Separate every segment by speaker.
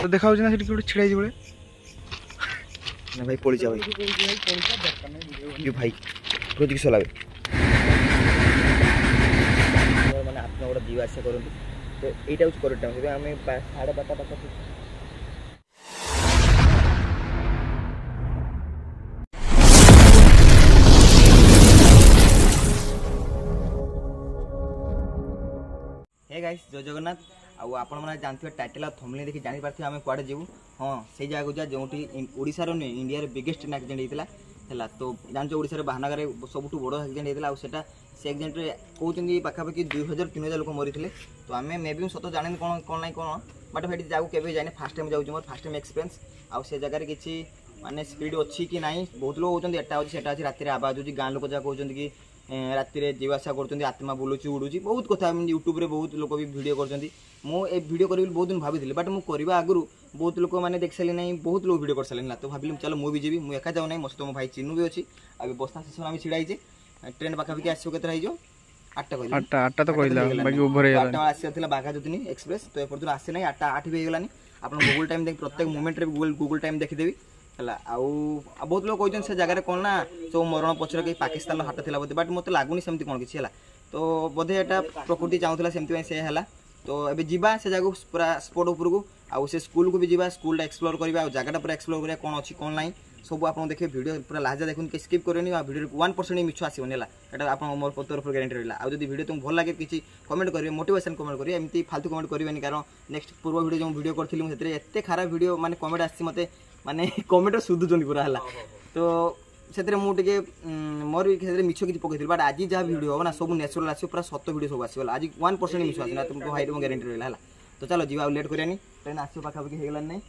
Speaker 1: तो देखा ना सेठी गोटे छिड़ा बड़े
Speaker 2: ना भाई पड़ी जा भाई ये भाई प्रोजेक्ट चलावे माने आपन गोटे जीवा आशा करंतु तो एटा उस करेक्ट टाइम आम 12:30 पाखा हे गाइस जय जगन्नाथ आउ आपण माने जानथिबे टाइटल ऑफ थंबनेल देखि जानि पारथि आमे कुआडे जेबू हां से जगह जा जोठी ओडिसा रो इंडिया रे बिगेस्ट एक्सीडेंट हेतिला हला तो जानछो ओडिसा रे बहानगर रे सबटु बडो एक्सीडेंट हेतिला आ सेटा से एक्सीडेंट रे कहउचंदी पाखा पाखी 2000-3000 लोक मरिथिले तो आमे मे बी सतो जानि कोन नै कोन बट फेटी जाऊ केबे जाने फर्स्ट टाइम जाऊ मोर फर्स्ट टाइम एक्सपीरियंस आ से जगह रे किछि माने स्पीड अछि कि नाही बहुत लोग होचंदी एटा अछि सेटा अछि राती रे आवाज होची गां लोक जा कहउचंदी कि राति रे जीवाशा कर आत्मा बुलूची उड़ूची बहुत कथा यूट्यूब रे बहुत लोग भी वीडियो कर वीडियो करी बहुत दिन भाभी बट मुझे करवा आगु बहुत लोग मैंने देख सारे ना बहुत लोग वीडियो कर सारे ना तो भाविली चलो मुझे जी मुझे एका जाऊ ना मो तो मो भाई चिन्नू भी अच्छी अब बस्ता स्टेशन आम छिड़ाई ट्रेन पाखापाखि आसो के 8टा तो कहला आसा बाघा जोनी एक्सप्रेस तो एपर्तन आसे ना 8 भी होगलानी आप गूगल टाइम देख प्रत्येक मोमेंट रे गूगल टाइम देखीदेवी है आउ बहुत लोग कहते से जगह कौन ना सब मरण पचर कहीं पाकिस्तान हाथ था बोधे बट मत लगुनि सेमती कौन किसी है तो बोधे यहाँ प्रकृति चाहूला सेमती से है तो ये जीवा से जगह पूरा स्पॉट उपरको आउ से स्कूल को भी जीवा स्कूल एक्सप्लोर करवा जगह पूरा एक्सप्लोर करा कौन अच्छी कौन ना सब आप देखिए वीडियो पूरा लाजा देखुन कि स्किप करेनि वीडियो 1% ही मिछ आसबनी है आप मोर तरफ गारंटी रहा आउ जब वीडियो तुमको भल लगे किसी कमेंट करेंगे मोटिवेशन कमेंट करेंगे एमती फालतू कमेंट करेंगे कारण नेक्स्ट पूर्व वीडियो जो वीडियो करी एत खराब वीडियो माने कमेंट आसी मत माने कमेंट सुधुचंदी पूरा है तो से मुझे मोर भी मिछ किसी पकई बट आज जहाँ वीडियो हम ना सब नेचुरल आस पूरा सत वीडियो सब आसगला आज 1% मिछ आसना तुमको हाइट गारंटी रहा है तो चलो जी लेट करानी ट्रेन आस पाखापाखि होगलानी नहीं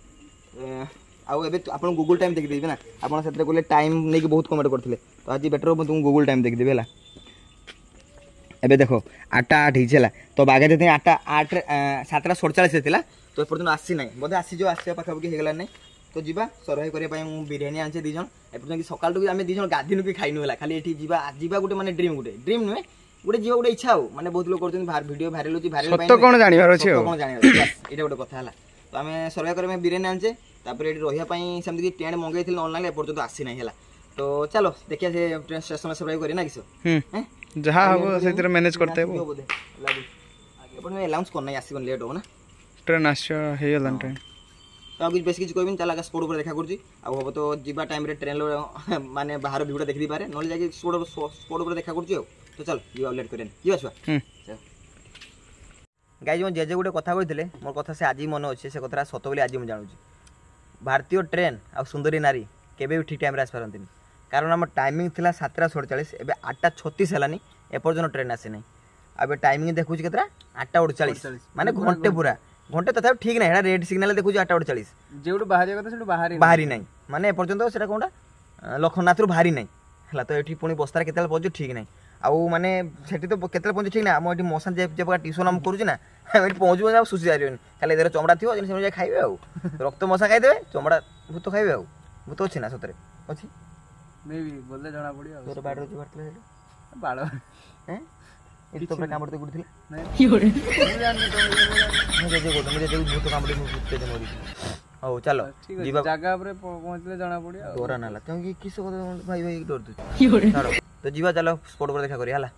Speaker 2: आउ एबे आप गूगल टाइम देखिदेवी ना आप गले टाइम नहीं बहुत कमेंट करते तो आज बेटर हम तुम गूगल टाइम देखिदेवी है एबे देखो 8:08 है तो बागे देते 7:47 तो एपर्तन आसी ना बोधे आसी जो आस पाखापाखि होगलानी नहीं तो जीवा सर्वाइव करने बिरियानी आने दीज एपर्तन सकाल आम दीज गाधीन भी खाइनु है खाली ये जीवा गोटे माने ड्रीम नुहे गोटे जीवा गोटे इच्छा हो माने बहुत लोग करते वीडियो भाइराल होची भाइराल कौन जानिबार अछि कौन जानिबार एटा गोटे कथा है तो आम सर्वाइव करने बिरियानी आने तापर ये रही सेमती टेंट मंगई ऑनलाइन एपर्तन आसी ना है तो चलो देखिए से ट्रेन स्टेशन सर्वाइव करें ना किस
Speaker 1: जहाँ हम से मैनेज करते हैं
Speaker 2: बोधे लगे अनाउंस करना आसबन लेट हो ना
Speaker 1: ट्रेन आसगलान ट्रेन
Speaker 2: तो कुछ बेस किसी कहबी चल स्पोर्ट पर देखा करुँची हम तो जीवा टाइम ट्रेन माने बाहर भिडियो देखी पारे ना जाकि स्पोर्ट पर देखा करुँची तो चल ये लेट करें ये छुआ गाइज मो जेजे गोटे कथा कहते मोर कथा से आज मन अच्छे से कथा सत बोली आज मुझे जानूँ भारतीय ट्रेन आ सुंदरी नारी केबे भी ठीक टाइम आसपारती कारण आम टाइमिंग थी 7:47 एवं 8:36 है एपर्तन ट्रेन आसी ना अब टाइमिंग देखुची के 8:48 माने घंटे पूरा घंटे तथा ठीक ना रेड सिग्नल देखुची 8:48
Speaker 1: जो बाहर
Speaker 2: बाहरी ना माने एपर्तन से कौन लखननाथ रू बाहरी ना है तो ये पुणी बस्तार के पहुँचु ठीक ना आउ माने सेठी तो केते पहुँचु ठीक ना आम मसान जब ट्यूशन आम करूँ ना पहुँचू सुशी जान खाली इधर चमड़ा थी खाइबे आ रक्त मशा खाईदे चमड़ा भूत खाइबे आ भूत अच्छी ना सतरे अच्छी
Speaker 1: मे भी बोलले जना पड़ियो
Speaker 2: तोर बाड़ रो बाटले
Speaker 1: बाड़
Speaker 2: हैं एटी तो काम करते गुडथिले
Speaker 1: नहीं होरे
Speaker 2: मुझे जे भूत काम करते भूत जे मरी हो चलो जीवा
Speaker 1: जगह पर पहुंचले जना पड़ियो
Speaker 2: डरा नाला क्योंकि किस भाई भाई डर दे छोड़ो तो जीवा चलो स्पॉट पर देखा करी हला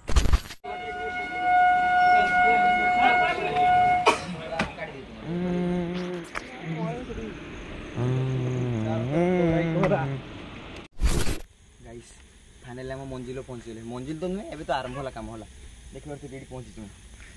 Speaker 2: गाइस फाइनली हम मंजिल पहुँचले मंजिल तो नुहे तो आरंभ होला काम होला देखिए रेडी पहुँची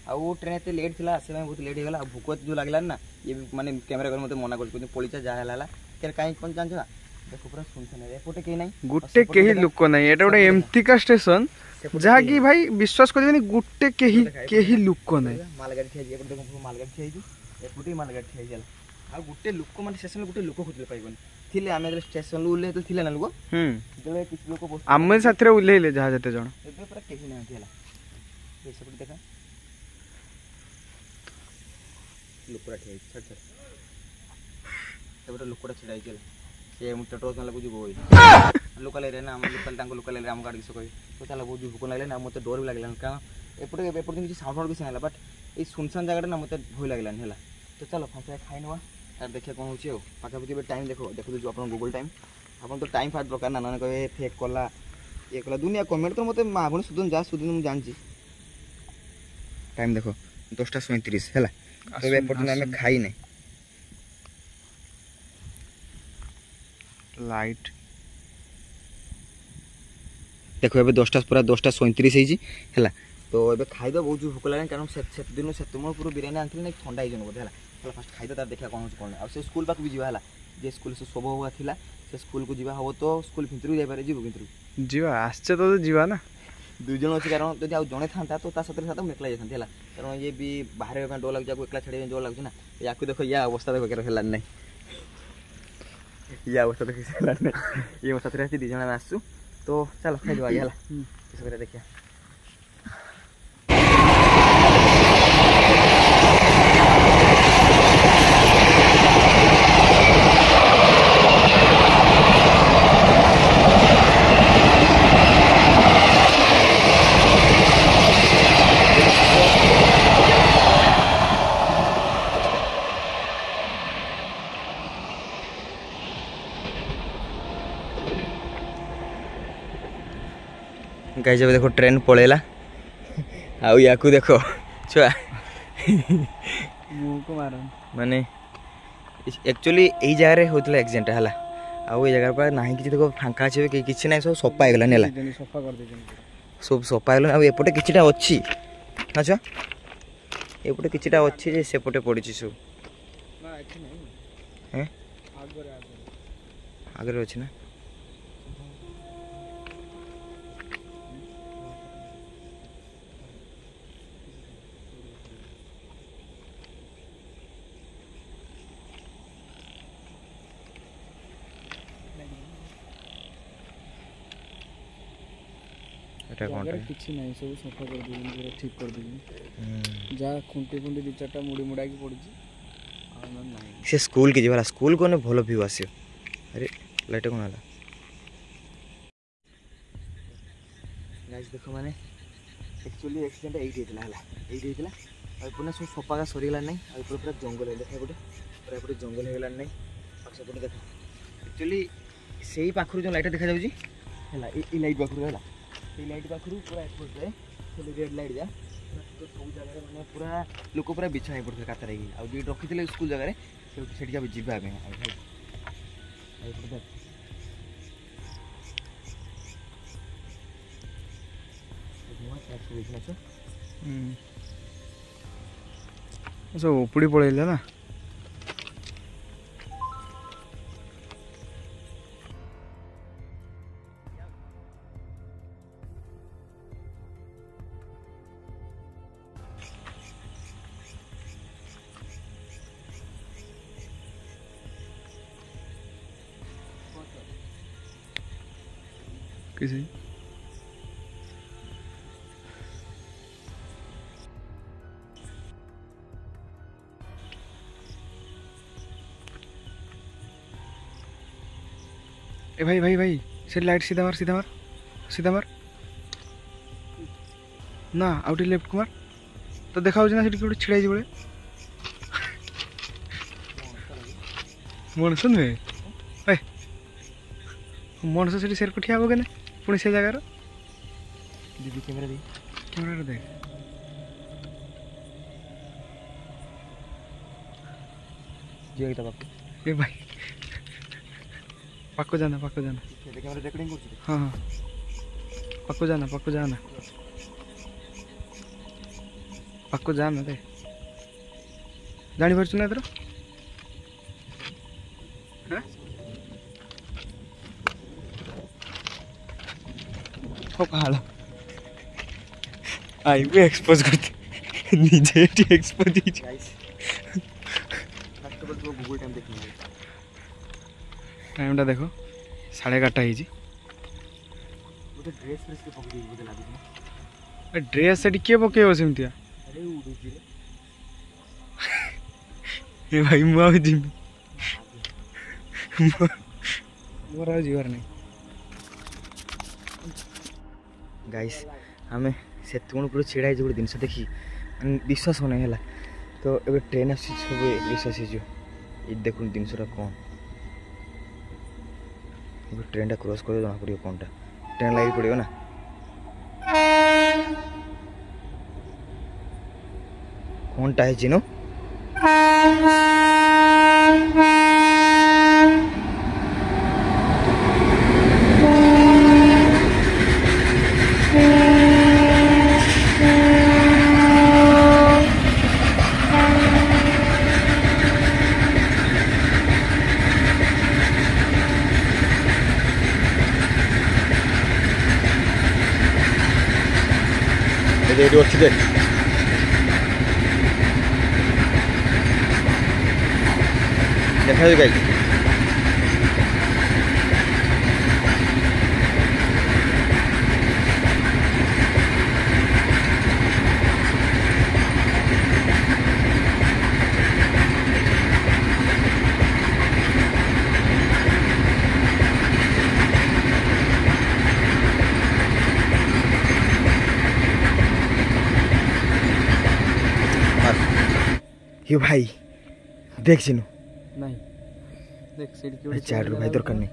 Speaker 2: आउ ट्रेन एत लेट थी आसवा बहुत लेट होगा भूक जो लगलान ना ये माने कैमेरा कर मत मना कर पलिचा जहाँ है कहीं कौन जान देख पूरा सुनसान एपटे कहीं ना
Speaker 1: गुटे कहीं लोक ना एटा गोटे एमतीका स्टेशन जहाँ कि भाई विश्वास कर गुटे कहीं लोक ना
Speaker 2: मालगाड़ी ठिया देखो मालगाड़ी ठिया एपटे मालगाड़ी ठिया आ गुटे लोक माने स्टेशन गुटे लोक खोजले पाइबन थिले आमे स्टेशन उल्ले तो थिले ना लोक जले किछ लोक
Speaker 1: आमे साथरे उल्लेले जहाँ जते जण
Speaker 2: एबे पूरा कहीं ना थिला ये सब देखा लोकड़ा ठिया छट छट एबे लोकड़ा छिड़ाई गेल से मुझे टोच लगुच बोई लोकल एरिया ना लोकल एरिया आम गाड़ी किस कह तो चल बहुत भूक लगे ना मत डर भी लगे कारण एपटे किसी साउंड किसी ना बट ये सुनसान जगह ना मत भय लगे है तो चलो फास्ट खाई ना तार देखिए कौन होची पाखापाखि टाइम देखो देखो जो अपन गूगल टाइम अपन तो टाइम फाट दरकार ना कहे फेक कला ये कला दुनिया कमेंट तो मत माँ भूँ सुधन जा सुधन मुझे जानची टाइम देखो 10:37 है तो एपर्तन आम खाई ना
Speaker 1: लाइट
Speaker 2: देखो ये 10टा पूरा 10:37 है तो ये खाई बहुत भोक लगे कारण से दिन से तुम पूरा बिरियानी आनी ना ठंडा हो बोधे है फास्ट खाई तार देखा कौन कौन आ स्कूल पाक भी जावा जे स्कूल से सब हुआ था से स्कूल को जावा हम तो स्कूल भितर जापारे जीव कि
Speaker 1: जीवा आसचे तो जीवा ना
Speaker 2: 2 जन अच्छे कारण जब आउ जड़े था तो साथ मुझे एकला जाता है कारण ये भी बाहर डर लगे एकला छाड़ी डर लगे ना या देखो या अवस्था देखो क्या है ना ये अवस्था देखिए ये अवस्था 2 जन आसू तो चलो खाई आगे है देखिए गाइस जब देखो ट्रेन पड़ेला आउ या देखो छुआ माने एक्चुअली यही जगह होता एक्सीडेंट है आउ ये जगह पर ना कि देखो फांका अच्छे कि ना सब सफा हो गला सब सफा हो गला एपटे किछिटा अच्छी अच्छा एपटे किछिटा अच्छी जे सेपटे पड़ी सब आगे अच्छी ना
Speaker 1: किसी नहीं सब सफा कर पूरा ठीक कर जहाँ खुंटी खुंटी 2-4टा मुड़ी मुड़ा की पड़ी
Speaker 2: से स्कूल के जीवा स्कूल को भल व्यू आस अरे लाइट कौन है देखो माने एक्चुअली एक्सीडेंट यही होता सब सफा सरीगला ना पूरा जंगल देखा गोटे पूरा एपटे जंगल हो गलानी ना सेपटे देख एक्चुअली से ही पाखर जो लाइट देखा जाऊँगी है लाइट पाखर है लाइट पाखर पूरा एपटे रेड लाइट जा तो सब जगह मैंने पूरा लोक पूरा बिछा हो पड़ते कातर आगे रखी थे स्कूल जगह से जावा
Speaker 1: सब उपड़ी पड़ेगा ना किसी ए भाई भाई भाई से लाइट सीधा मार सीधा मार सीधा मार ना आउट लेफ्ट को मार तो देखा ना से छिड़ा बड़े मनस नुहे मनस से सेर को ठिया हे पुणी से जगार
Speaker 2: दीदी कैमरा दे
Speaker 1: कैमरा देख ए भाई पाको जाना
Speaker 2: कैमरा रेकॉर्डिंग कर
Speaker 1: हाँ हाँ पाको जाना पाको जाना दे जानी पार्छ ना एथर आईबे एक्सपोज करते निजे एक्सपोज
Speaker 2: गूगल टाइम देखिए
Speaker 1: टाइम देखो 11:30
Speaker 2: गोटे ड्रेस फ्रेस के पकड़ी बोले लागुछ
Speaker 1: ड्रेस से किए पकेब सेमतिया
Speaker 2: अरे उडुची
Speaker 1: रे ए भाई मुआ जिमी मोर जीवार नहीं
Speaker 2: गाइस आमे से पूरा छिड़ा गोटे जिन देखी विश्वास होना है तो ये ट्रेन आस सब विश्वास हो ये देखो जिनसा कौन ट्रेन टा क्रॉस कर जना पड़ो कौन टा ट्रेन लगी पड़ो ना कौन टा है चिनो अच्छी देख देखा गाई ये भाई देख चिनु
Speaker 1: नहीं देख सीट के
Speaker 2: चार भाई दरकार नहीं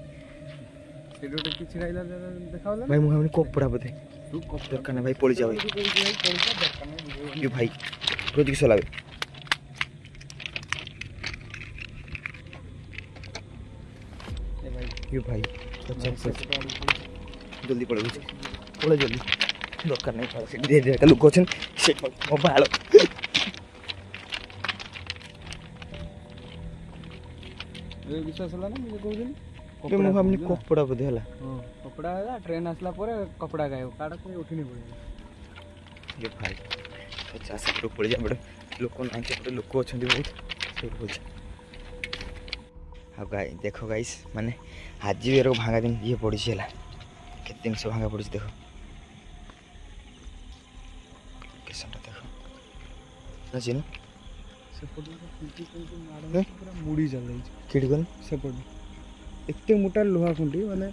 Speaker 1: सीट उठे किछ राइला देखावला
Speaker 2: भाई मुझे हमने कोपड़ा बोधे
Speaker 1: तू कप
Speaker 2: दरकार नहीं भाई पड़ी जाओ ये भाई रोज की चलावे
Speaker 1: ए भाई
Speaker 2: ये भाई अच्छा जल्दी पड़े पड़े जल्दी दरकार नहीं पड़ा सीट दे दे लोक अछन सीट मोबाइल
Speaker 1: ए विश्वास होला ना मुझे कहू
Speaker 2: बे मुझे हमने कोपड़ा बोधे हला
Speaker 1: हां कपड़ा है ट्रेन आसला पर कपड़ा गायब काडा कोई उठी नहीं पड़े
Speaker 2: ये भाई 50 लोग पड़ जा बड़े लोक ना के लोक अछन बहुत से बोल अब गाइस देखो गाइस माने आज भी एरो भांगा दिन ये पड़ी छला केते दिन से भांगा पड़ी देखो केसनटा देखो ना चिनु
Speaker 1: सेपट खुंटी खुंटी मार पूरा मुड़ी चल रही
Speaker 2: केडी कोन
Speaker 1: सेपट एते मोटा लोहा खुंटी माने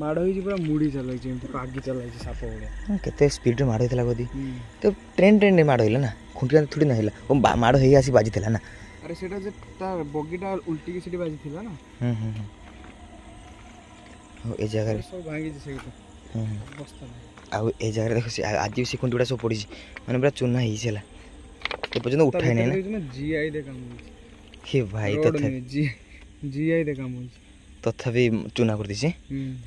Speaker 1: माड़ होई पूरा मुड़ी चल रही जेमती पागी चल रही साप भलिया
Speaker 2: केते स्पीड रे मार होइतला गदी तो ट्रेन रे मार होइला ना खुंटी थोड़ी ना हिला ओ मार होई आसी बाजी थला ना
Speaker 1: अरे सेटा जे ता बगीटा उल्टी की सीटी बाजी थिला ना
Speaker 2: ओ ए जगह रे
Speaker 1: सब भांगी जे सेटा बस्ता
Speaker 2: आ ए जगह देखो से आज भी से खुंटीडा सब पड़ी माने पूरा चुना ही छला तो पर्यंत उठाई नै ना
Speaker 1: जीआई दे काम होई
Speaker 2: हे भाई तथा
Speaker 1: जीआई दे काम होई
Speaker 2: तथापि चुना कर दिसे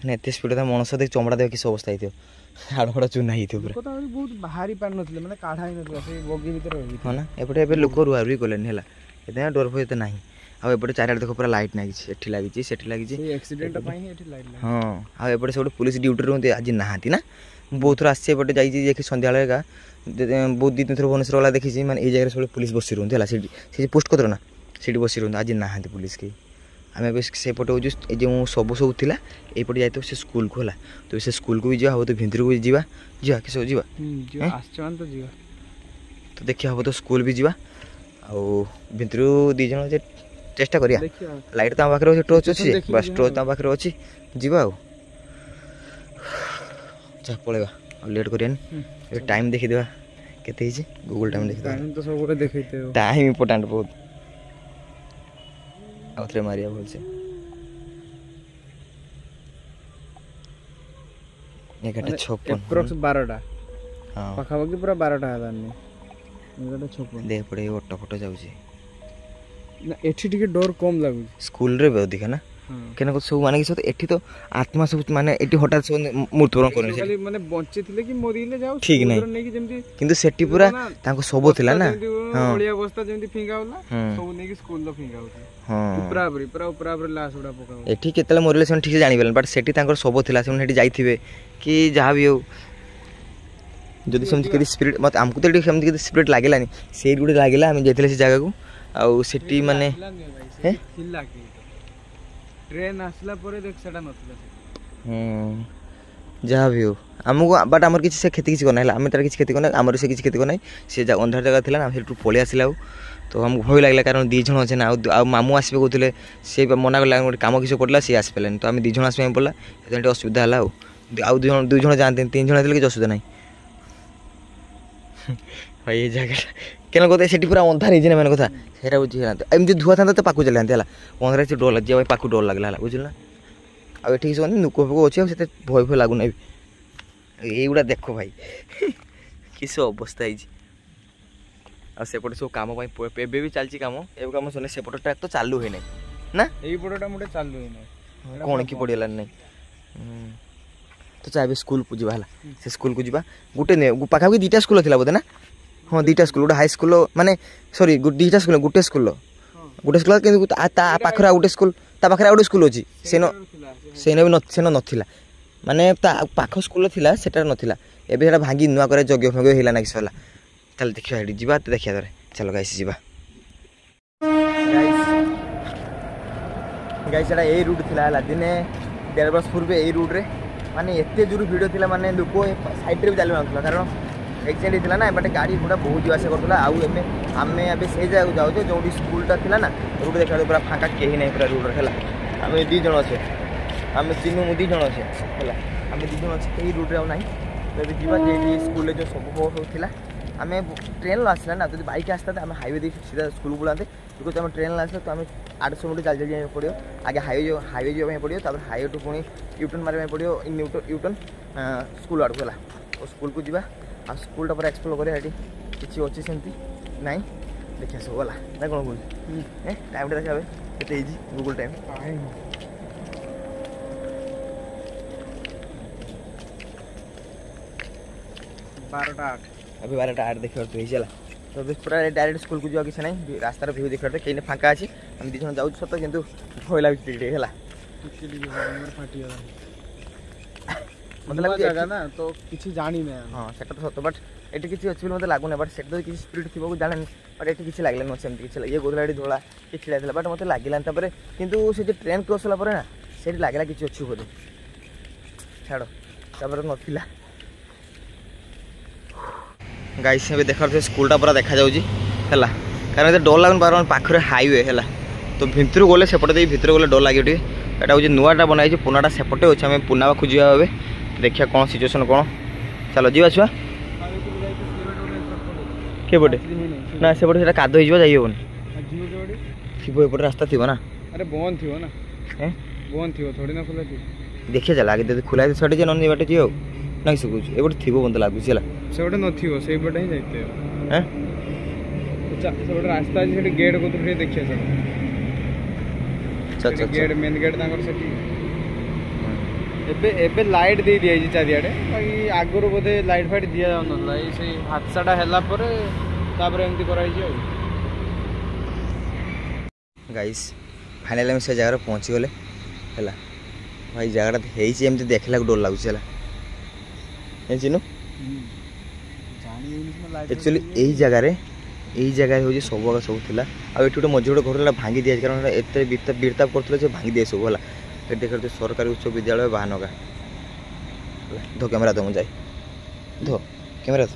Speaker 2: ने एते स्पीड ता मनस देख चमड़ा देख किस अवस्था हिथियो हाड़फड़ा चुना हिथियो पूरा
Speaker 1: कोता बहुत बाहरी पार नथले माने काढा ही नथले से बगी भीतर रही
Speaker 2: हां ना एपटे एबे लोक रुआरुई कोलेन हैला एते डर भय त नाही आ एपटे चारियाड देखो पूरा लाइट नाही छै एठी लागि छै सेठी लागि छै
Speaker 1: से एक्सीडेंट पाई ही एठी लाइट
Speaker 2: हां आ एपटे सब पुलिस ड्यूटी रहते आज नाहाती ना बहुत थोड़ा आसे एपटे जाई देखि संध्या लगा बहुत दिन थोड़ा भुवनेश्वर वाला देखी माने ए जगह सब पुलिस बसी रहते हैला से पोस्ट कतर ना सेठी बसी रहते आज नाहाती पुलिस के आम ए से पटे जो सब सब थिला एपटे जाइतो से स्कूल को होला तो से स्कूल को भी जा हो तो भितर को जीवा जा किस जीवा
Speaker 1: जो आसचन तो जीवा
Speaker 2: तो देखिया हो तो स्कूल भी जीवा आ भितर दी जन जे चेष्टा करिया लाइट ता पाखरे टॉर्च अछि बस टॉर्च ता पाखरे अछि जीवा आ जा पळेबा आ लेट करियन टाइम देखि देबा केते हिची गूगल टाइम देखि
Speaker 1: टाइम तो सब गोटे देखैते हो
Speaker 2: टाइम इंपोर्टेंट बहुत आउथरे मारिया बोल से 1:56
Speaker 1: अप्रॉक्स 12टा
Speaker 2: हां
Speaker 1: पाखापाखि पूरा 12टा आदानी 1:56
Speaker 2: देख पड़े ऑटो फोटो जाउची
Speaker 1: ना एठी टिके डर कम लागु
Speaker 2: स्कूल रे अधिक ना केना को सब माने कि एठी तो आत्मा सब माने एठी हठात सब मृत्युवरण करने
Speaker 1: खाली माने बंचे थिले कि मरिले जाउ
Speaker 2: ठीक नै
Speaker 1: जेमती
Speaker 2: किंतु सेठी पूरा ताको सब थिला ना
Speaker 1: हां ओळिया अवस्था जेमती फिंगा होला सब नै कि स्कूल लो फिंगा होता हां ऊपरा लाश उडा पका
Speaker 2: एठी केतले मरिले से ठीक से जानि बेलन बट सेठी तांकर सब थिला से हेठी जाइथिबे कि जहा भी हो जदि समझ के स्पिरिट मत हमको तो समझ के स्पिरिट लागेलानी से गुडे लागेला हम जेथिले से जगह को आ सेठी माने
Speaker 1: हे हिल्ला के ट्रेन आसला परे देख सेटा नथला
Speaker 2: जहा भी हो हमको बट हमर किछ से खेती किछ करना हम तार किछ खेती करना हमर से किछ खेती करना से अंधार जगह थिला ना सेठू पळे आसिला तो हमको भय लागला कारण दी जण আছে না आ मामू आसबे कोथिले से मना करला काम किछ पडला से आस पेलन तो हम दी जण आसबे पडला एते असुविधा हला आ दु जण जानते तीन जण थिले कि असुविधा नाही भाई ये जगह କେନ କଥା ସେଠି ପୁରା ଅନ୍ଧାର ହେଇଛି ନା ମାନେ କଥା ସେଇଟା ବୁଝି ଏମିତି ଧୁଆ ଥାନ୍ତା ତ ପାଖକୁ ଚାଲିଥାନ୍ତି ହେଲା ଅନ୍ଧାର ସେ ଡର ଲାଗିଯିବ ଭାଇ ପାଖକୁ ଡର ଲାଗିଲା ହେଲା ବୁଝିଲ ନା ଆଉ ଏଠି କିଛି ମାନେ ନୁକ ଫୁକ ଅଛି ଆଉ ସେତେ ଭୟ ଭୟ ଲାଗୁନାହିଁ এইগুলা ଦେଖ ଭାଇ କିସ ଅବସ୍ଥା ହେଇଛି ଆଉ ସେପଟେ ସବୁ କାମ ପାଇଁ ଏବେ ବି ଚାଲିଛି କାମ ଏବେ କାମ ସରିଲେ ସେପଟ ଟ୍ରାକ୍ ତ ଚାଲୁ ହେଇନାହିଁ ନା
Speaker 1: ଏଇପଟଟା ମୋଟେ ଚାଲୁ ହେଇନାହିଁ
Speaker 2: କ'ଣ କି ପଡ଼ିଗଲାନି ନାହିଁ ତ ଚା ଏବେ ସ୍କୁଲକୁ ଯିବା ହେଲା ସେ ସ୍କୁଲକୁ ଯିବା ଗୋଟେ ପାଖାପାଖି ଦୁଇଟା ସ୍କୁଲ ଥିଲା ବୋଧେ ନା ହଁ ଦୁଇଟା ସ୍କୁଲ ଗୋଟେ ହାଇସ୍କୁଲ ମାନେ ସରି ଦୁଇଟା ସ୍କୁଲ ଗୋଟେ ସ୍କୁଲ କିନ୍ତୁ ତା ପାଖରେ ଆଉ ଗୋଟେ ସ୍କୁଲ ତା ପାଖରେ ଆଉ ଗୋଟେ ସ୍କୁଲ ଅଛି ସେନ ବି ସେନ ନଥିଲା ମାନେ ତା ପାଖ ସ୍କୁଲ ଥିଲା ସେଟା ନଥିଲା ଏବେ ସେଟା ଭାଙ୍ଗି ନୂଆ করে ଯଜ୍ଞ ଫଜ୍ଞ ହେଇଲା ନା କିଛି ହେଲା ତାହେଲେ ଦେଖିବା ସେଠି ଯିବା ତ ଦେଖିବା ଧରେ ଚାଲ ଗାଇସ୍ ଯିବା ଗାଇସ୍ ସେଟା ଏଇ ରୁଟ୍ ଥିଲା ହେଲା ଦିନେ 1.5 ବର୍ଷ ପୂର୍ବେ ଏଇ ରୁଟ୍ରେ ମାନେ ଏତେ ଜୋର ଭିଡ଼ ଥିଲା ମାନେ ଲୋକ ସାଇଡ଼୍ରେ ବି ଚାଲି ନଥିଲା କାରଣ एक्सीडेंट होता ना बट गाड़ी गुड़ा बहुत जीवा करूला आम ए से जगह जाऊे जो स्कूलटा थी ना रूट देखा पूरा फाँका कहीं ना पूरा रूट है आम 2 जन अच्छे आम चिन्हू मु 2 जन अच्छे है आम 2 जन अच्छे कहीं रूट ना तो जीवा स्कूल जो सब होता आम ट्रेन आसला ना जो बाइक आसता आम हाईवे दे सीधा स्कूल बुलाते बिकज आम ट्रेन आसला तो आम 800 मीटर चल चल पड़ो आगे हाईवे जावाई पड़ो तब हाईवे टू पुणी यूटर्न मारे पड़ो यूटर्न स्कूल आड़ को है स्कूल को जीवा आ स्कूलटा पूरा एक्सप्लोर करें किसी अच्छी सेमती ना देखिए सब गला ना कौन बोल टाइम देखा के गूगल टाइम
Speaker 1: 12:08
Speaker 2: अभी 12:08 देखिए तो चला तो पूरा डायरेक्ट स्कूल को जा किसी ना रास्तार व्यू देखा कहीं फाँका अच्छी आम 2 जन जाऊँ सत कि भय लगे है मतलब लगे
Speaker 1: ना तो किसी जानी ना
Speaker 2: हाँ सेटा तो सत बट ये किसी अच्छी मतलब लगुना बट से किसी स्पीड थी जाने बट ये किसी लगे ना सेमती किसी ये गोदला धोला कि खिला बट मतलब लगे कितु से ट्रेन क्रॉस होला ना से लगे किसी अच्छी बोधे छाड़ तपर नाला गाइस ए देखा स्कूलटा पूरा देखा जाऊँगी है कारण डर लगन बार पाखे हाईवे है तो भितर गले सेपटे भितर गले डर लगे यहाँ हूँ नुआटा बनाई पुनाटा सेपटे अच्छे आम पुना पाखु जा देखिए कौन सिचुएसन कौन चलो जीवा छुआ केपटे ना सेपटे से काद हो जाइबन थी एपटे रास्ता थी ना
Speaker 1: अरे बंद थी ना बंद थी थोड़ी ना खुला थी
Speaker 2: देखिए चल आगे खुला छुटे जे नई बाटे जी ना किस कह एपटे थी मत लगुच
Speaker 1: से नपटे ही जाते रास्ता अच्छे गेट को देखिए गेट मेन गेट एबे लाइट दे दिया चारिआडे बाकी आगुरी बोधे लाइट फाइट दि जाऊना से हादसाटा है एमती कर
Speaker 2: गाइस फाइनल आम से जगह पहुँची गले है भाई जगह एमती देखला डर लगुच है चिन्हू एक्चुअली यही जगह हूँ सब सब थिला आ एठी गोटे मझे गोटे घर भांगी दिया कारण एत बीरताप करते भांगी दिए सब है ये देखते सरकारी उच्च विद्यालय बाहानगा धो कैमेरा दो मुझे धो कैमेरा दो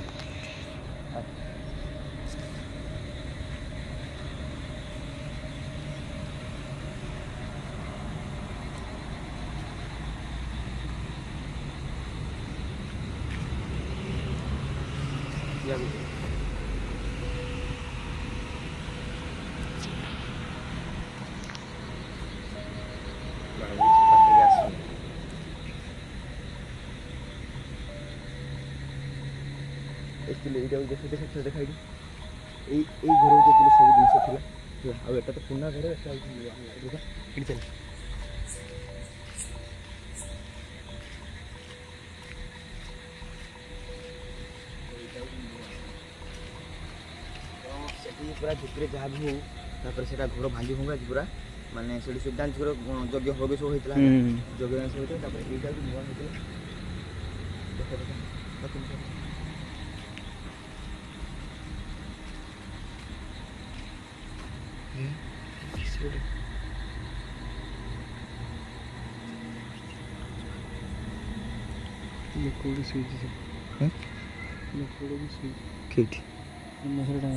Speaker 2: देखा घर सब जिन था तो पुना घर चल पूरा भितर जहाँ भी हो से घर भांगी भंगा पूरा मानने से सिद्धांत यज्ञ हग सब होता है यज्ञ सब होता है यहाँ नुआ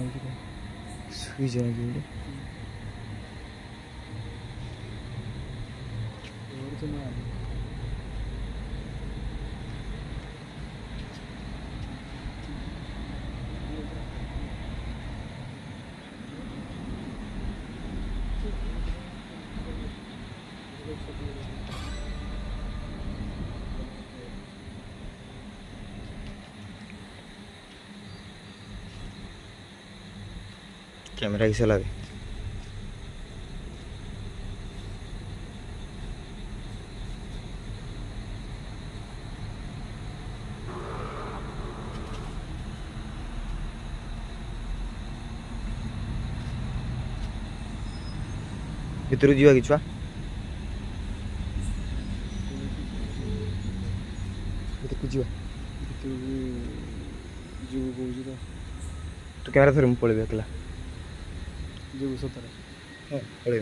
Speaker 2: होता सुई जाए कैमरा किसे लगे भितर जीवा कि छुआ तो कैमरा थोड़ी पड़े अकेला
Speaker 1: जीव सतरे
Speaker 2: हाँ पड़े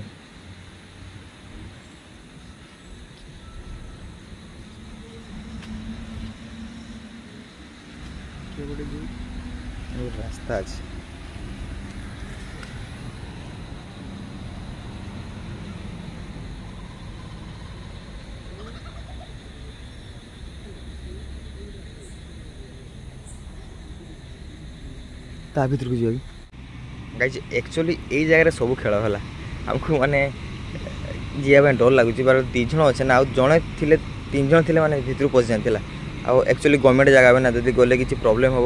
Speaker 2: रास्ता अच्छे ता भर को जी गाइज एक्चुअली यही जगह सब खेल है आमको माने जीवा डर लगुच दीज अच्छे ना जड़े थे 3 जन थे मैंने भर पशि जाता एक्चुअली गवर्नमेंट जगह ना जब गले किसी प्रोब्लेम हम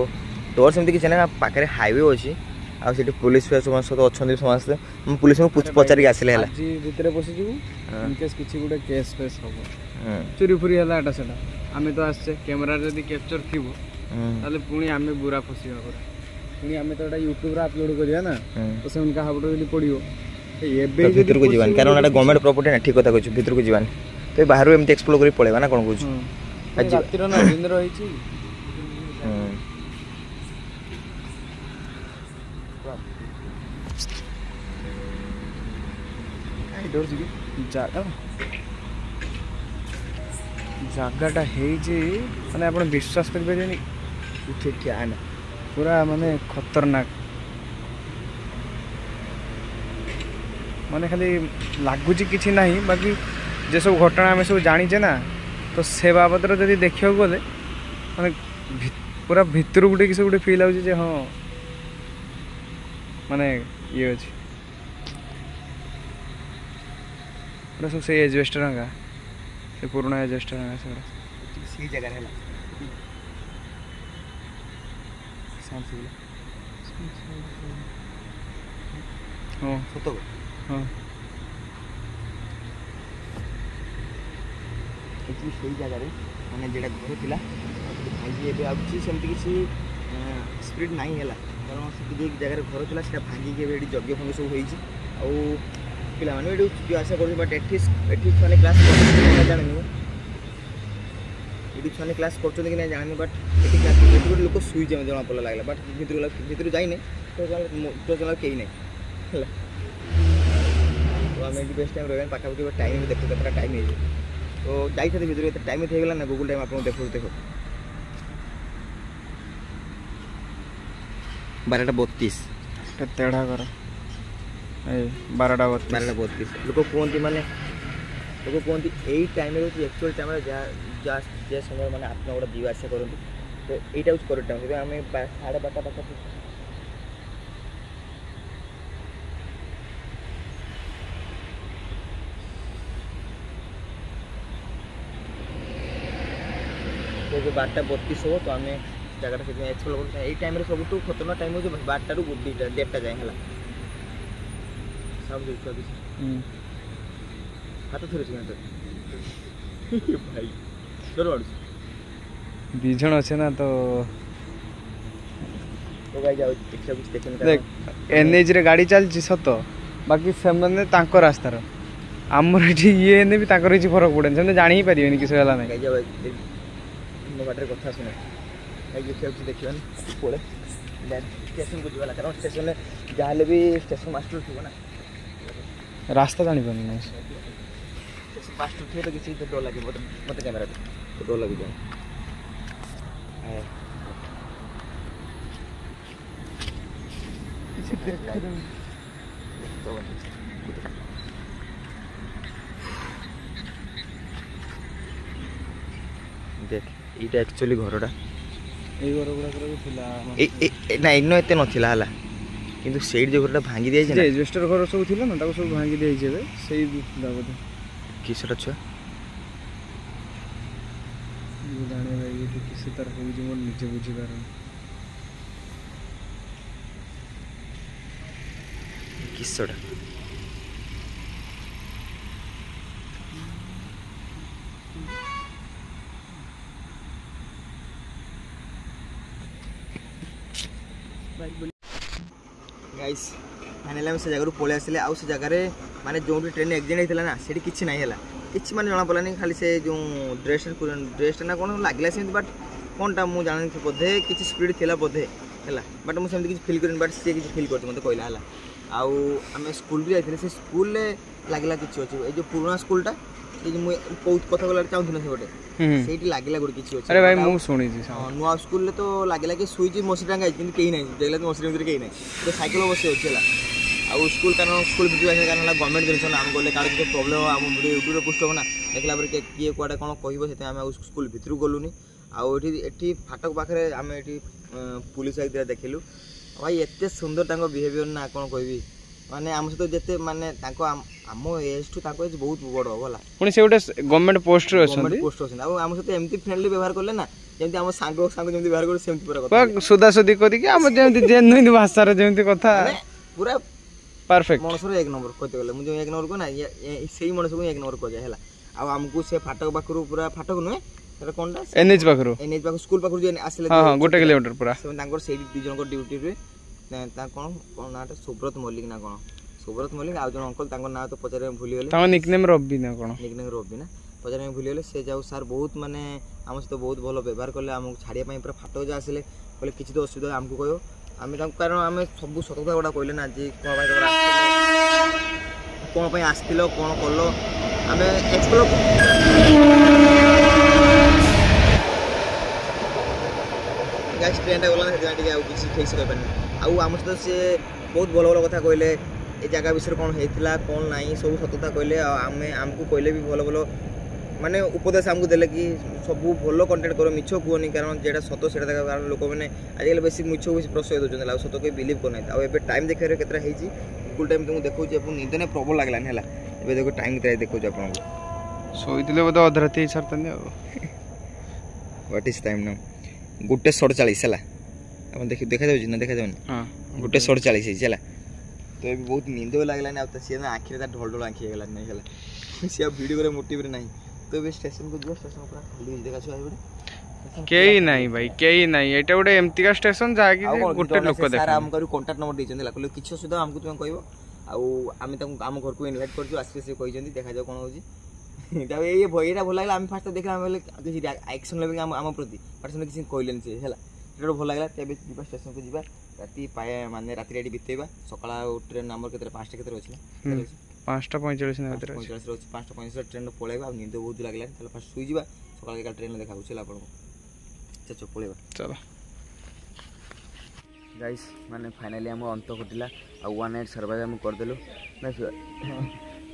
Speaker 2: डर सेमती किसी ना पाखे हाईवे अच्छी आठ पुलिस समस्त अच्छा समस्ते पुलिस को पचारिक आसिले
Speaker 1: भितर पशिजु इनकेस किसी गोटे केस फेस हम चोरी फुरी है आम तो आसचे कैमेरा जब कैप्चर थी पुणी आम बुरा फसिया पूरा पुणी आम तो यूट्यूब अपलोड करिया ना तो से उनका हाबुट जल्दी पड़ो
Speaker 2: भर को जीवान कारण गवर्नमेंट प्रॉपर्टी ना ठीक कथा कहूँ भर को जीवान तो बाहर एमती एक्सप्लोर कर पड़ेगा ना कौन कहूँ
Speaker 1: रातिर ना दिन रही जगाटा है आप विश्वास करें
Speaker 2: क्या ना
Speaker 1: पूरा माने खतरनाक माने खाली लगुच कि ना बाकी जे सब घटना आम सब जानीचे ना तो से बाबद जब देखा गले माने पूरा भितर गोटे किसी गोटे फिल आउे हाँ माने ये अच्छे पूरा सब से एजवेस्टर हंगा से पुराना एजवेस्टर हंगा
Speaker 2: से जगह है
Speaker 1: हाँ
Speaker 2: सत
Speaker 1: हाँ
Speaker 2: से जगह मैंने जोटा घर थी भांगी एवं आसमती किसी स्पीड ना है कारण से जगह घर थी से भांगिक यज्ञ फंग सब हो पाने जो आशा कर बट एटी मैंने क्लास जानी ये छुआ क्लास कर जानी बट ये क्लास गोटे लोक शुई जना पड़ा लगे बट भर जाइने तो कहीं ना तो आम ये बेस्ट टाइम रही पाखापाखि टाइम देखो कतटा टाइम है तो जाइए भर टाइम होगा ना गूगल टाइम आप देखो देखो 12:32
Speaker 1: टेढ़ा कर 12:32
Speaker 2: लोक कहते माने लोक कहते यही टाइम एक्चुअल टाइम जे समय मैंने आप गोटे जीवा आसा करते तो यहाँ हूँ करेक्ट टाइम आम 12:30 पाखापाखि तो 12:32 हो तो आम जगह से एक्सप्लोर कर यही टाइम सब खतरनाक टाइम हो 12 ରୁ 1:30 जाए है सब हाथ थोड़े भाई डर मार
Speaker 1: दीज अच्छे ना तो देख एनएच रे गाड़ी चलती सत बाकी से रास्तार आमर ये भी किसी फरक पड़े से जानी ही पारे किसी है ना
Speaker 2: मो बाटर कथा शुणे देखा पड़े स्टेशन को जीवा कारण स्टेशन जहाँ भी स्टेशन मास्टर थी ना
Speaker 1: रास्ता जानी पानी ना
Speaker 2: स्टेशन मास्टर थे तो किसी डर लगे मत कैमेरा तो डर लगे देख ये एक्चुअली घरटा ना इन एत नाला किंतु से जो घरटा भांगी दिया
Speaker 1: एजवेस्टर घर सब थी ना सब भांगी दिया बोधे
Speaker 2: किसर छुआ
Speaker 1: जाने भाई तो किसी तरह हो जो निजे बुझी पार
Speaker 2: किसटा गाइस फाइनाली हम से जगह पलि आसले आउ से जगह माने जो ट्रेन एक्सीडेंट होता ना से किसी ना है किसी माने जना पड़ानी खाली से जो ड्रेस ना कौन लगे से बट कौनटा मुझे जानी बोधे किसी स्पीड थी बोधे है बट मुझे किसी फिल कर बट सी किसी फिल कर मतलब कहला है आउ आम स्कूल भी जाते स्कूल लगला कि अच्छे ये जो पुराना स्कूलटा कथा बोला चाहूँ से गोटे से लगला गोटे किसी अच्छे
Speaker 1: अरे भाई मु सुनी
Speaker 2: नुआ स्कूल तो लगला कि सुईच मशी टांगा कि कहीं ना देखला तो मशी कहीं ना तो सैकल बस अच्छे आउ स्कूल कारण स्कूल भितर कारण गवर्नमेंट जिन आम गले कार जो प्रोब्लेम आम भिडियो यूट्यूब पोस्ट हो ना देखला किए कौटे कौन कह आम स्कूल भितर गलुनि आठी फाटक पाखे आम ये पुलिस आगे देखिलु भाई एत सुंदर बिहेवियर ना कौन कहबी माने आम सहित जिते माने आम एज टू एज बहुत बड़ गला
Speaker 1: पुणी से गोटे गवर्नमेंट पोस्ट
Speaker 2: गवर्नमेंट पोस्ट अच्छे आम सहित एमती फ्रेंडली व्यवहार कले ना जमी आम सांग सांग जमी व्यवहार कर सेमती पूरा
Speaker 1: सुदासुदी करके आम जमी जेनुइन भाषा जमी कथा
Speaker 2: पूरा
Speaker 1: परफेक्ट
Speaker 2: मनसर एक नंबर कहते गले मुझे एक नंबर को ना से मनस को एक नंबर कह जाए आमको से फाटक पाखु पूरा फाटक नुहे कौन
Speaker 1: एनएच पाखु
Speaker 2: एनएच पाखु स्कूल पाखु जो आसले
Speaker 1: हां गोटे किलोमीटर पूरा
Speaker 2: से दी जन ड्यूटी रे कौन कौन ना सुब्रत मल्लिक ना कौन सुब्रत मल्लिक आउ जन अंकल ना तो पचारे भूली गले
Speaker 1: निकनेम रवि ना कौन
Speaker 2: निकनेम रवि ना पचारे भूली गले से जाऊ सार बहुत माने आम सहित बहुत भल व्यवहार कले आमको छाड़िया पूरा फाटक जो आसिले कहले किसी तो असुविधा आमको कहो आम कारण आम सब सतता गुड़ा कहले ना जी कौन आसलो कौन कल आम एक्सप्लोर गैस ट्रेन गला किसी ठीक से कह आम सहित सी बहुत भल भल कथा कहले ये जगह विषय कौन होता कौन ना सब सतता कहले आम आमको कहले भी भल भल माने उपदेश आमको देले कि सब भल कंटेंट करो मिछ कहनी कारण जेटा सत से कारण लोक मैंने आजिकल बेस मिछ बेस प्रश्रय दूसरे आ सत कोई बिलीव करना आउ टाइम देखिए केतरा होती स्कूल टाइम तुमको देखो निद ने प्रबल लगलानी है ए देखो टाइम केतरा देखो आपको
Speaker 1: शोले बोधे अध राति छाड़ते
Speaker 2: व्हाट इज टाइम ना 1:47 है देखिए देखा जाऊँ ना देखा जाऊँ 1:47 है तो ये बहुत निंद लगलानी सी आखिर ढोल ढोल आखि गलानी है सी वीडियो मोटिव नहीं तो ये स्टेशन को जो स्टेशन पूरा खाली देखा छुआ
Speaker 1: केही नहीं भाई केही नहीं एटा गोटे एमतीका स्टेशन जहा कि गोटे लोक देख
Speaker 2: सर हमको कांटेक्ट नंबर देछन लागले किछ सुधा हमको तुम कहबो आउ आम तक आम घर को इनवाइट करछु आसी से कहिजंदी देखा जाओ कोन होजी ता ये भयरा भल लागला आम फास्ट देखला हम किछि एक्शन लेबे आम प्रति पर्सन किछि कहलेन से हला एटा भल लागला तबे जीवा स्टेशन को जीवा राती पाए माने राती रेडी बितेबा सकाळ ट्रेन नंबर केते 5टा केते होछि
Speaker 1: 5:45 ना केते
Speaker 2: 45 रोज 5:45 ट्रेन पळेबा आ नींद बहुत लागला चल फास्ट सुई जीवा सकाळ के ट्रेन देखा होछि आपन चलो पळेबा
Speaker 1: चलो
Speaker 2: गाइस माने फाइनली हम अंत घटिला आ वन नाइट सर्वाइव हम कर देलु ना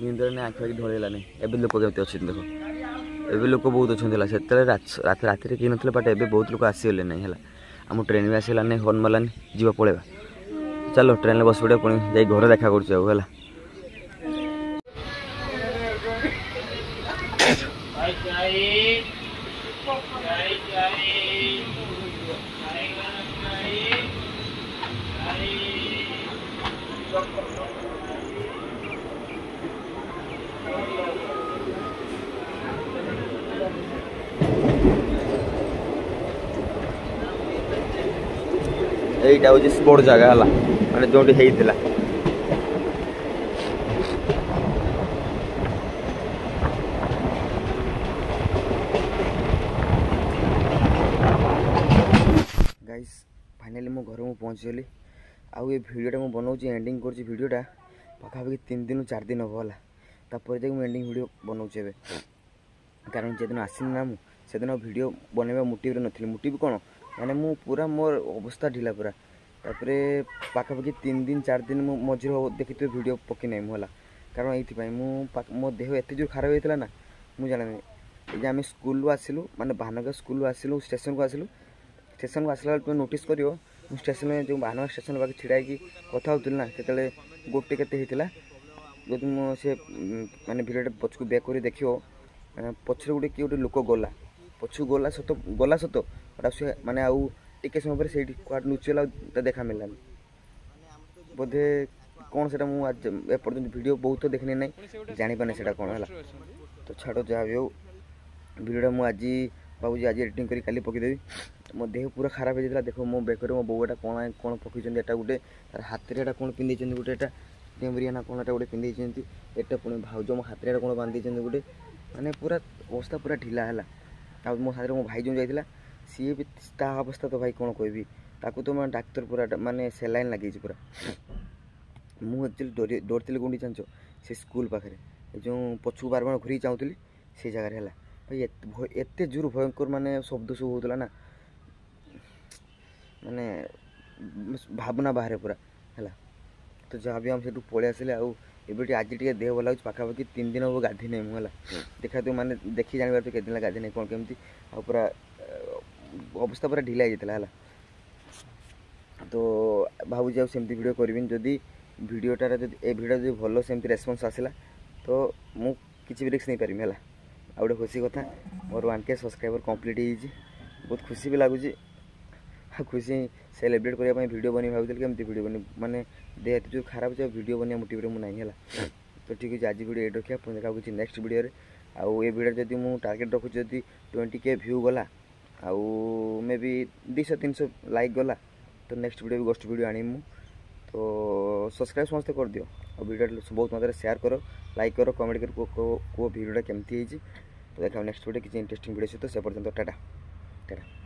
Speaker 2: नींदर ने आंख ढोलेला नहीं एबे लोक केते अछि देखो एबे लोक बहुत अछंदिला सेतले रात राति रे कि नथले बट एबे बहुत लोक आसीले नहीं हला हम ट्रेन में आसीला नहीं हॉर्न मालानी जीवा पळेबा चलो ट्रेन ले बस पड़े पुणी जाई घर देखा करछु हला এইটা হচ্ছে স্পোর্ট জায়গা হলা মানে যোটি হেইতিলা गाइस फाइनली मो घर में पहुँचीगली आउ ये भिडियोटा मुझे बनाऊँ एंडिंग कर भिडियोटा पाखापाखि 3 दिन 4 दिन हम है तापर जाक एंडिंग भिडियो बनाऊँ ए कारण जेदिन आसनी ना मुझे भिडियो बनवा मोटिव नी मोटिव कौन मैंने मु पूरा मोर अवस्था ढिला पूरा तापर पाखापाखि 3 दिन 4 दिन मझे देखी वीडियो पकई ना मुझे कारण ये मो देह एत जोर खराब होता ना मुझे जाना ये आम स्कूल आसलु माने भानगा स्कूल आसलु स्टेशन को आसलु स्टेशन को आसला तुम नोटिस कर स्टेशन में जो भानगा स्टेशन पाखे छिड़ा कथा होती ना से गोटे के
Speaker 3: जदि मो से माने भिडियोटा पछकु बैक कर देखियो पछरे गोटे किए गोटे लोक गला पछू गला सत बट से माने आउ टिके समय पर सेठी क्वाड नुचेला देखा मिललानी बोधे कौन से आज एपर्तंत वीडियो बहुत देखने ना जापारे से कौन है तो छाड़ जहाँ भी हो वीडियोटा मुझे भाई आज एडिटिंग करी काली पकईदेवी मो देह पूरा खराब हो जाता देखो मो बेकर मो बोटा कौन कौन पकई एटा गोटे तार हाथ में कौन पिंधे गोटे एटा टेमरिया ना कौन गोटे पिंधे एटा पुणी भाउज मो हाथ में कौन बांधी गोटे माने पूरा अवस्था पूरा ढिला है आ मो साथ मो भाई जो जाइला सी भी ता अवस्था तो भाई कौन कहबी ताकू तो मैं डाक्तर पूरा माने सेलाइन लगे पूरा मुझे एक्चुअली डरती कौन जान से स्कूल पाखे जो पछू बार बार घूरी चाहूली से जगार है भाई एत जोर भयंकर माने शब्द सब होता ना माने भावना बाहर पूरा है तो जहाँ भी हम से पलि आसिले आउे आज टे देह भल लगे पाखापाखि 3 दिन हम गाधी नहीं मुझे देखा तो मैंने देखी जान पारे केदिन गाधी नहीं कौन केमती आ पूरा अवस्था पूरा ढिला होता है तो भावुँ सेमती वीडियो करी जदि वीडियोटार ए वीडियो जो भल सेमती रेस्पॉन्स आसला तो मु किसी भी रिस्क नहीं पारि है आ गए खुशी कथा मोर 1K सब्सक्राइबर कंप्लीट हो बहुत खुशी भी लगुच खुशी सेलिब्रेट करने वीडियो बनी भाई केमती वीडियो बनी माने देह जो खराब है वीडियो बनिया मोटिव मुझे नहीं है तो ठीक है आज वीडियो ये रखा पुणी देखा कुछ नेक्स्ट वीडियो आउ ये वीडियो जब मुझे टार्गेट रखुच्छी जब 20K व्यू गला आउ मे बी 200-300 लाइक गला तो नेक्स्ट वीडियो भी गोस्ट वीडियो आनी मु तो सब्सक्राइब समस्त कर दियो और वीडियो बहुत मात्रा शेयर करो लाइक करो कमेंट कर को वीडियोटा केमती तो देखा नेक्स्ट वीडियो किसी इंटरेस्टिंग वीडियो सहित से पर्यंत टाटा टाटा।